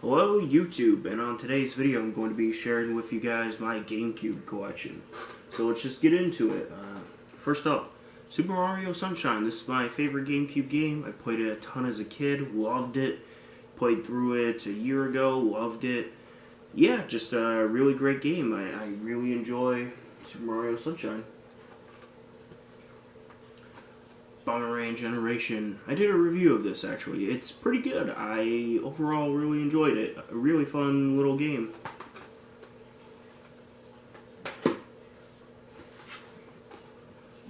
Hello YouTube, and on today's video I'm going to be sharing with you guys my GameCube collection. So let's just get into it. First up, Super Mario Sunshine. This is my favorite GameCube game. I played it a ton as a kid, loved it. Played through it a year ago, loved it. Yeah, just a really great game. I really enjoy Super Mario Sunshine. Bomberman Generation. I did a review of this actually. It's pretty good. I overall really enjoyed it. A really fun little game.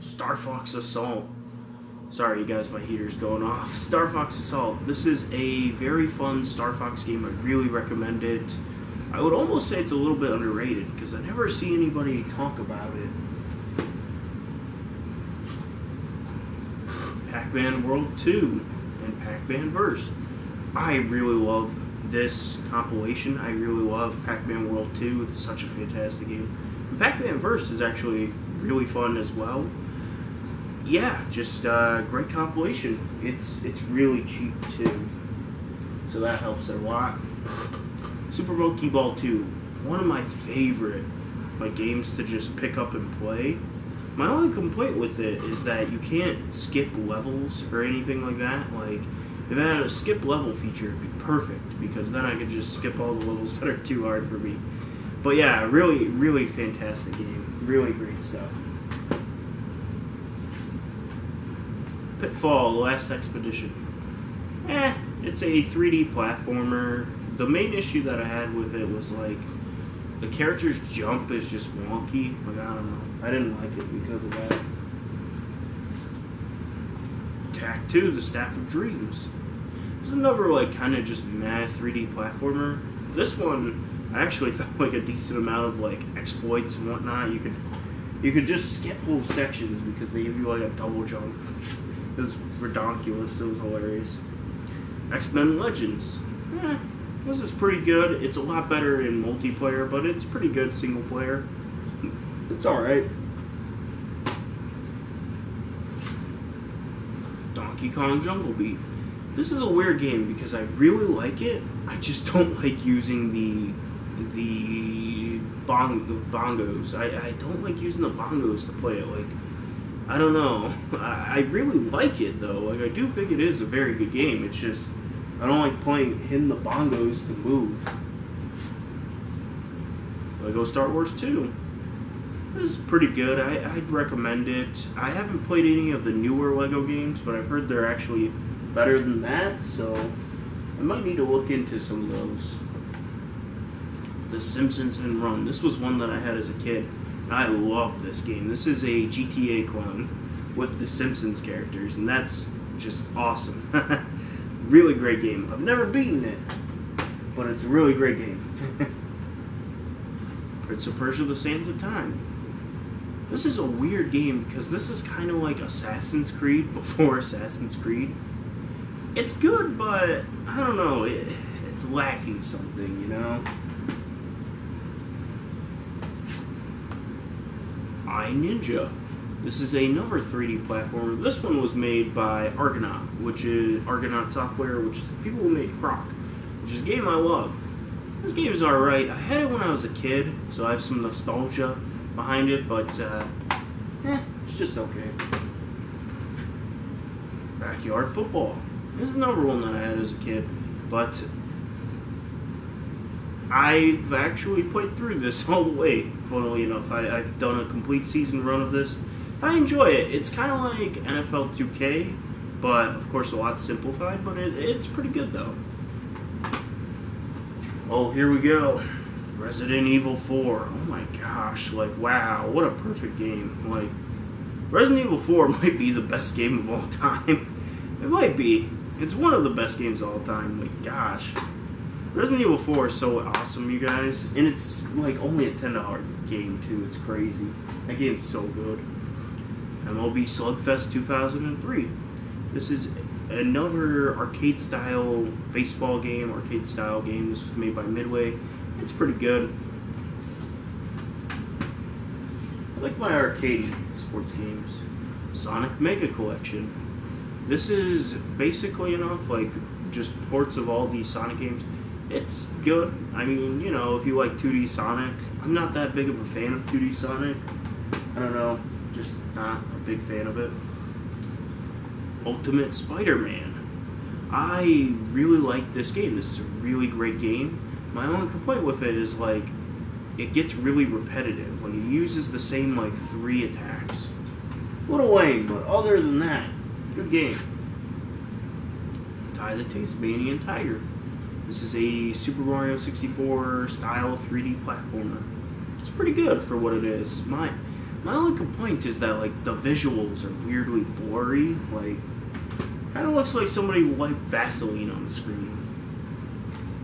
Star Fox Assault. Sorry you guys, my heater's going off. Star Fox Assault. This is a very fun Star Fox game. I really recommend it. I would almost say it's a little bit underrated because I never see anybody talk about it. Pac-Man World 2 and Pac-Man Verse. I really love this compilation. I really love Pac-Man World 2. It's such a fantastic game. Pac-Man Verse is actually really fun as well. Yeah, just great compilation. It's really cheap too, so that helps a lot. Super Monkey Ball 2, one of my favorite games to just pick up and play. My only complaint with it is that you can't skip levels or anything like that. Like, if it had a skip level feature, it'd be perfect, because then I could just skip all the levels that are too hard for me. But yeah, really, really fantastic game. Really great stuff. Pitfall: The Last Expedition. It's a 3D platformer. The main issue that I had with it was, like, the character's jump is just wonky. Like, I don't know. I didn't like it because of that. Attack 2, The Staff of Dreams. This is another, like, kind of just mad 3D platformer. This one, I actually found, like, a decent amount of, like, exploits and whatnot. You could just skip whole sections because they give you, like, a double jump. It was redonkulous. It was hilarious. X-Men Legends. This is pretty good. It's a lot better in multiplayer, but it's pretty good single player. It's alright. Donkey Kong Jungle Beat. This is a weird game because I really like it. I just don't like using the bongos. I don't like using the bongos to play it. Like, I don't know. I really like it though. Like, I do think it is a very good game. It's just I don't like hitting the bongos to move. Lego Star Wars 2. This is pretty good. I'd recommend it. I haven't played any of the newer Lego games, but I've heard they're actually better than that, so I might need to look into some of those. The Simpsons and Run. This was one that I had as a kid. I love this game. This is a GTA clone with the Simpsons characters, and that's just awesome. Really great game. I've never beaten it, but it's a really great game. Prince of Persia: The Sands of Time. This is a weird game because this is kind of like Assassin's Creed before Assassin's Creed. It's good, but I don't know. It's lacking something, you know? iNinja. This is another 3D platformer. This one was made by Argonaut, which is Argonaut Software, which is the people who made Croc, which is a game I love. This game is alright. I had it when I was a kid, so I have some nostalgia behind it, but it's just okay. Backyard Football. This is another one that I had as a kid, but I've actually played through this all the way, funnily enough. I've done a complete season run of this. I enjoy it. It's kind of like NFL 2K, but of course a lot simplified, but it's pretty good though. Oh, here we go. Resident Evil 4. Oh my gosh, like, wow, what a perfect game. Like, Resident Evil 4 might be the best game of all time. It might be. It's one of the best games of all time. Like, gosh. Resident Evil 4 is so awesome, you guys. And it's, like, only a $10 game, too. It's crazy. That game's so good. MLB Slugfest 2003. This is another arcade-style baseball game, arcade-style game. This was made by Midway. It's pretty good. I like my arcade sports games. Sonic Mega Collection. This is basically enough, like, just ports of all these Sonic games. It's good. I mean, you know, if you like 2D Sonic, I'm not that big of a fan of 2D Sonic. I don't know, just not a big fan of it. Ultimate Spider-Man. I really like this game. This is a really great game. My only complaint with it is, like, it gets really repetitive. Like, it uses the same, like, 3 attacks. A little lame, but other than that, good game. Ty the Tasmanian Tiger. This is a Super Mario 64 style 3D platformer. It's pretty good for what it is. My only complaint is that, like, the visuals are weirdly blurry. Like, kind of looks like somebody wiped Vaseline on the screen.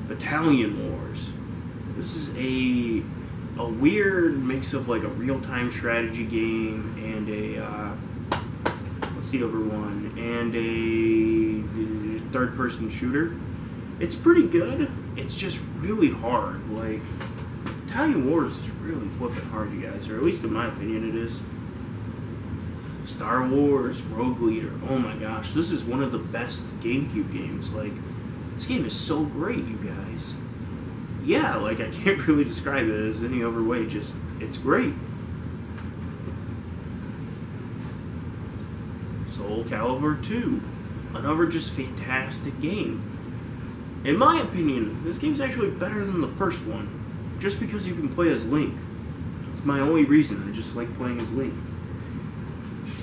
Battalion Wars. This is a weird mix of, like, a real-time strategy game and a what's the other one? And a third-person shooter. It's pretty good. It's just really hard. Like, Battalion Wars is really flipping hard, you guys, or at least in my opinion, it is. Star Wars Rogue Leader. Oh my gosh, this is one of the best GameCube games. Like, this game is so great, you guys. Yeah, like, I can't really describe it as any other way, just, it's great. Soul Calibur 2. Another just fantastic game. In my opinion, this game's actually better than the first one, just because you can play as Link. It's my only reason. I just like playing as Link.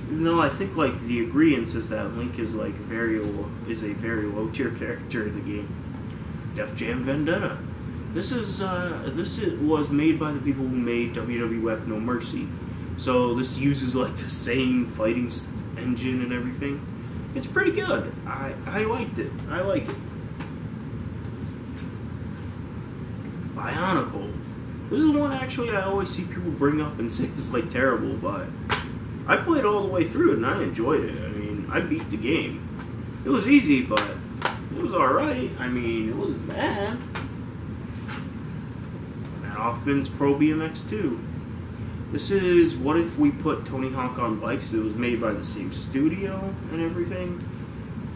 Even though I think, like, the agreement is that Link is, like, a very low tier character in the game. Def Jam Vendetta. This was made by the people who made WWF No Mercy. So this uses, like, the same fighting engine and everything. It's pretty good. I liked it. I like it. Bionicle. This is one actually I always see people bring up and say is, like, terrible, but I played all the way through it and I enjoyed it. I mean, I beat the game. It was easy, but it was alright. I mean, it wasn't bad. Matt Hoffman's Pro BMX 2. This is What If We Put Tony Hawk on Bikes. It was made by the same studio and everything.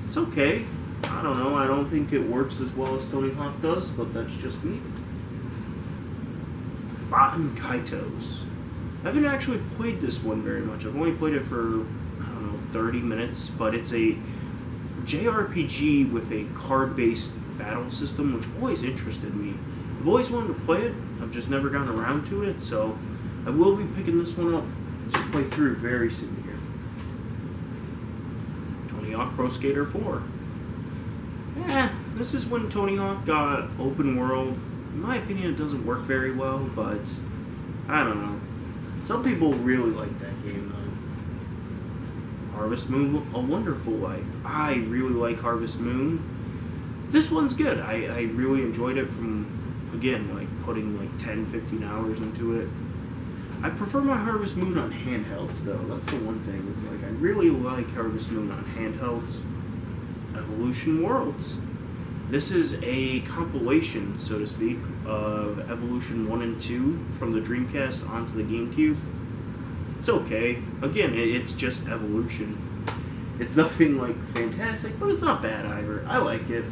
It's okay. I don't know. I don't think it works as well as Tony Hawk does, but that's just me. Baten Kaitos. I haven't actually played this one very much. I've only played it for, I don't know, 30 minutes, but it's a JRPG with a card-based battle system, which always interested me. I've always wanted to play it. I've just never gotten around to it, so I will be picking this one up to play through very soon here. Tony Hawk Pro Skater 4. This is when Tony Hawk got open world. In my opinion, it doesn't work very well, but I don't know. Some people really like that game, though. Harvest Moon, A Wonderful Life. I really like Harvest Moon. This one's good. I really enjoyed it from, again, like, putting, like, 10, 15 hours into it. I prefer my Harvest Moon on handhelds, though. That's the one thing. It's like, I really like Harvest Moon on handhelds. Evolution Worlds. This is a compilation, so to speak, of Evolution 1 and 2 from the Dreamcast onto the GameCube. It's okay. Again, it's just Evolution. It's nothing, like, fantastic, but it's not bad either. I like it.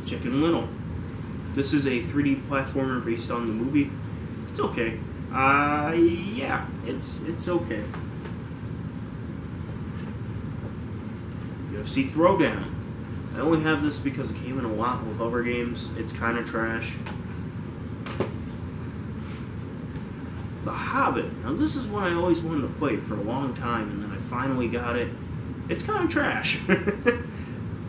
Chicken Little. This is a 3D platformer based on the movie. It's okay. Yeah, it's okay. UFC Throwdown. I only have this because it came in a lot with other games. It's kind of trash. The Hobbit. Now this is one I always wanted to play for a long time, and then I finally got it. It's kind of trash.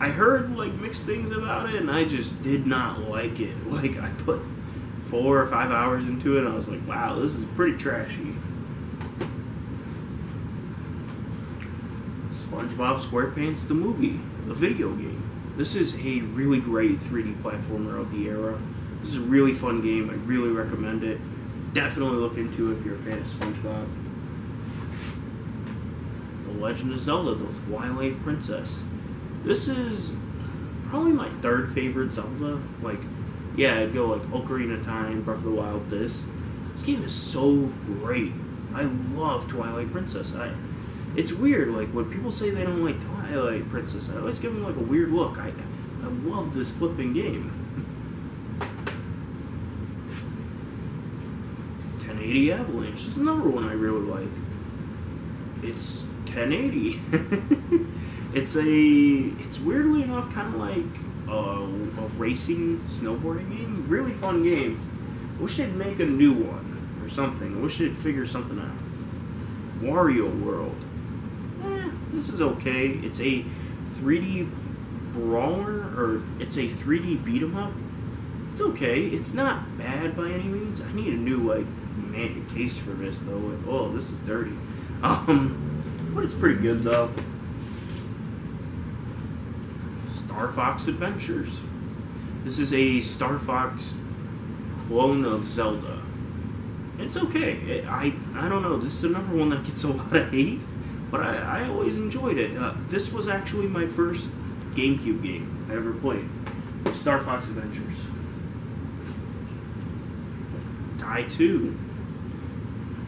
I heard, like, mixed things about it, and I just did not like it. Like, I put 4 or 5 hours into it, and I was like, wow, this is pretty trashy. SpongeBob SquarePants the movie, the video game. This is a really great 3D platformer of the era. This is a really fun game. I really recommend it. Definitely look into it if you're a fan of SpongeBob. The Legend of Zelda, the Twilight Princess. This is probably my 3rd favorite Zelda. Like, yeah, I'd go like Ocarina of Time, Breath of the Wild, this. This game is so great. I love Twilight Princess. It's weird, like, when people say they don't like Twilight Princess, I always give them, like, a weird look. I I love this flipping game. 1080 Avalanche. This is another one I really like. It's 1080. It's weirdly enough kind of like a racing snowboarding game. Really fun game. I wish they'd make a new one or something. I wish they'd figure something out. Wario World. This is okay. It's a 3D brawler, or it's a 3D beat 'em up. It's okay. It's not bad by any means. I need a new case for this though. Like, oh, this is dirty. But it's pretty good though. Star Fox Adventures. This is a Star Fox clone of Zelda. It's okay. I don't know. This is another one that gets a lot of hate, but I always enjoyed it. This was actually my first GameCube game I ever played. Star Fox Adventures. Die 2.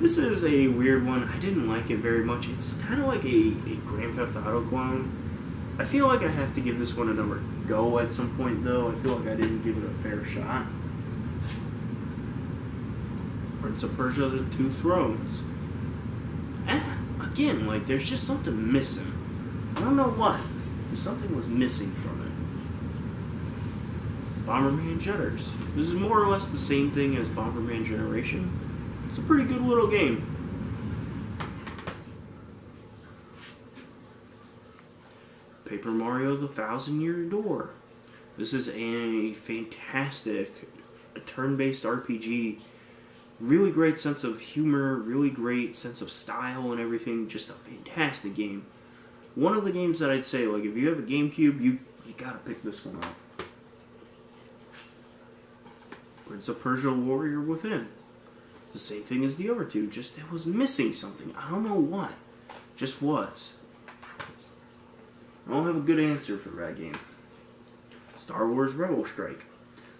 This is a weird one. I didn't like it very much. It's kind of like a Grand Theft Auto clone. I feel like I have to give this one another go at some point, though. I feel like I didn't give it a fair shot. Prince of Persia: The Two Thrones. Again, like, there's just something missing. I don't know what. Something was missing from it. Bomberman Jetters. This is more or less the same thing as Bomberman Generation. It's a pretty good little game. Paper Mario: The Thousand-Year Door. This is a fantastic turn-based RPG. Really great sense of humor, really great sense of style and everything. Just a fantastic game. One of the games that I'd say, like, if you have a GameCube, you gotta pick this one up. Prince of Persia: Warrior Within. The same thing as the other two, just it was missing something. I don't know what. Just was. I don't have a good answer for that game. Star Wars Rebel Strike.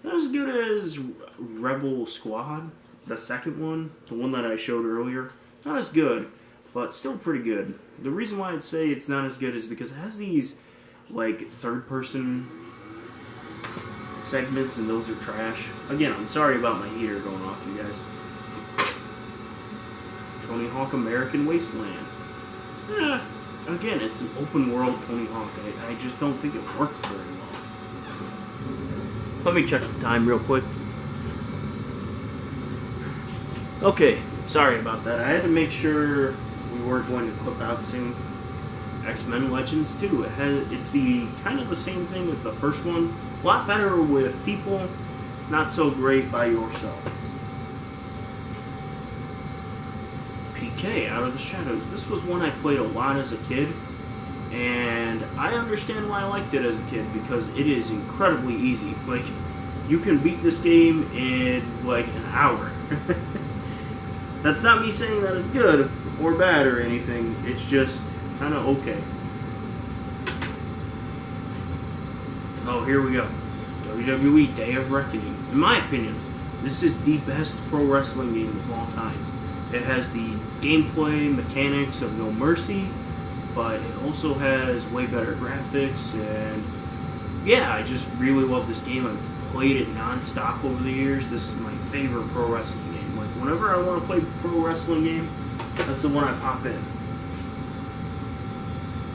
Not as good as Rebel Squad, the second one, the one that I showed earlier. Not as good, but still pretty good. The reason why I'd say it's not as good is because it has these, like, third-person segments, and those are trash. Again, I'm sorry about my heater going off, you guys. Tony Hawk American Wasteland. Again, it's an open-world Tony Hawk. I just don't think it works very well. Let me check the time real quick. Okay, sorry about that. I had to make sure we weren't going to clip out soon. X-Men Legends 2. It's the kind of the same thing as the first one. A lot better with people, not so great by yourself. PK, Out of the Shadows. This was one I played a lot as a kid, and I understand why I liked it as a kid, because it is incredibly easy. Like, you can beat this game in, like, an hour. That's not me saying that it's good or bad or anything. It's just kind of okay. Oh, here we go. WWE Day of Reckoning. In my opinion, this is the best pro wrestling game of all time. It has the gameplay mechanics of No Mercy, but it also has way better graphics, and yeah, I just really love this game. I've played it non-stop over the years. This is my favorite pro wrestling game. Like, whenever I want to play a pro wrestling game, that's the one I pop in.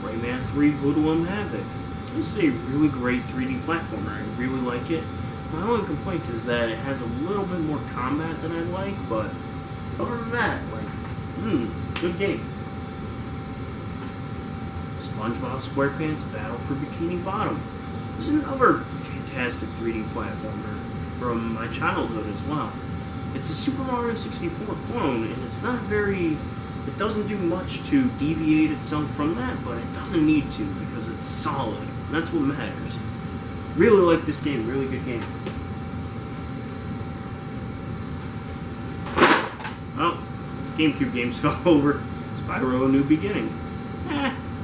Rayman 3 Hoodlum Havoc. This is a really great 3D platformer. I really like it. My only complaint is that it has a little bit more combat than I like, but other than that, like, good game. SpongeBob SquarePants Battle for Bikini Bottom. This is another fantastic 3D platformer from my childhood as well. It's a Super Mario 64 clone, and it's not very... It doesn't do much to deviate itself from that, but it doesn't need to, because it's solid. And that's what matters. Really like this game. Really good game. Oh, GameCube games fell over. Spyro: A New Beginning.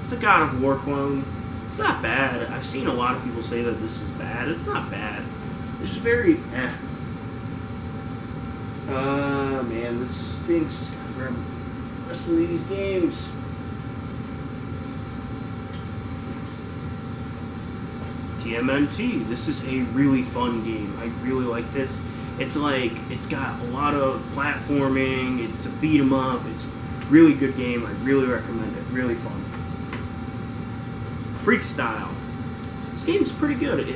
It's a God of War clone. It's not bad. I've seen a lot of people say that this is bad. It's not bad. It's just very man, this stinks. Gotta grab the rest of these games. TMNT. This is a really fun game. I really like this. It's like, it's got a lot of platforming, it's a beat 'em up, it's a really good game. I really recommend it. Really fun. Freak Style. This game's pretty good.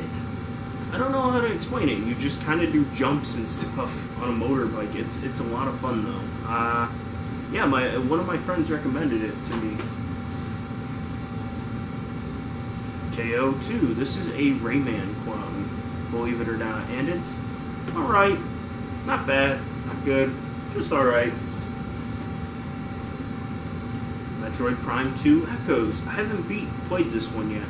I don't know how to explain it. You just kind of do jumps and stuff on a motorbike. It's a lot of fun though. Yeah, one of my friends recommended it to me. KO2. This is a Rayman clone, believe it or not, and it's alright. Not bad, not good, just alright. Metroid Prime 2 Echoes. I haven't played this one yet.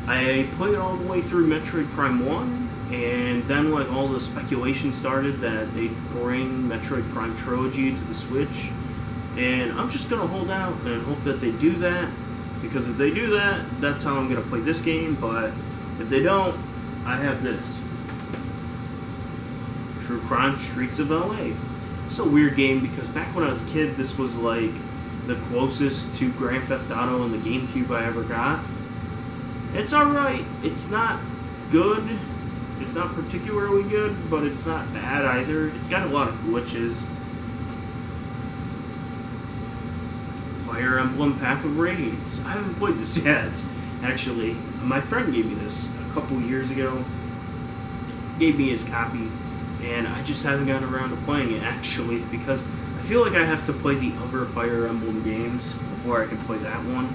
I played all the way through Metroid Prime 1, and then like all the speculation started that they'd bring Metroid Prime Trilogy to the Switch, and I'm just gonna hold out and hope that they do that, because if they do that, that's how I'm gonna play this game. But if they don't, I have this. True Crime Streets of LA. It's a weird game because back when I was a kid, this was like the closest to Grand Theft Auto on the GameCube I ever got. It's alright. It's not good. It's not particularly good, but it's not bad either. It's got a lot of glitches. Fire Emblem Path of Radiance. I haven't played this yet, actually. My friend gave me this a couple years ago. Gave me his copy, and I just haven't gotten around to playing it, actually, because I feel like I have to play the other Fire Emblem games before I can play that one.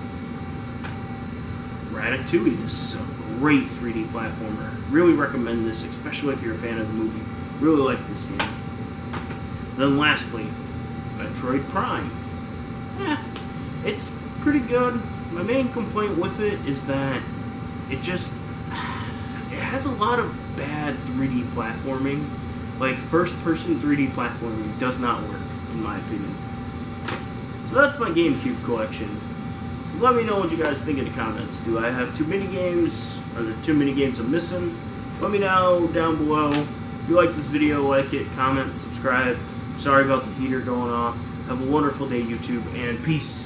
Ratatouille. This is a great 3D platformer. Really recommend this, especially if you're a fan of the movie. Really like this game. Then lastly, Metroid Prime. It's pretty good. My main complaint with it is that it has a lot of bad 3D platforming. Like, first-person 3D platforming does not work, in my opinion. So that's my GameCube collection. Let me know what you guys think in the comments. Do I have too many games? Are there too many games I'm missing? Let me know down below. If you like this video, like it, comment, subscribe. Sorry about the heater going off. Have a wonderful day, YouTube, and peace.